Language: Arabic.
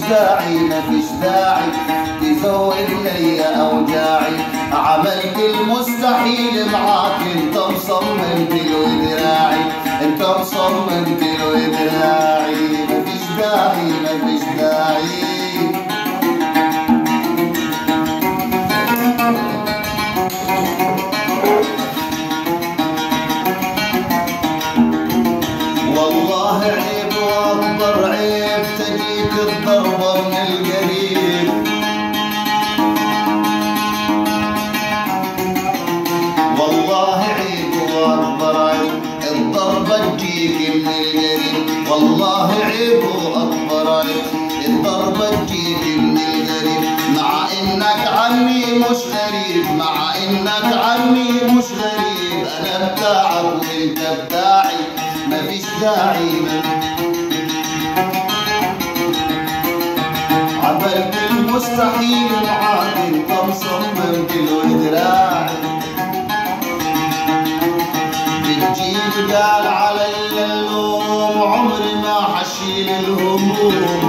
داعي مفيش داعي تزود لي اوجاعي. عملت المستحيل معاك انت مصمم تلوي دراعي، انت مصمم تلوي دراعي. مفيش داعي مفيش داعي. والله عيب واكبر عيب تجيك الضربة من القريب. والله عيب واكبر عيب الضربة تجيك من القريب. والله عيب واكبر عيب الضربة تجيك من القريب. مع انك عني مش غريب، مع انك عني مش غريب. انا بتاعك وانت بتاعي مفيش داعي. عملت المستحيل معاك انت مصمم تلوي دراعي. بتجيب قال علي اللوم عمري ما حشيل الهموم.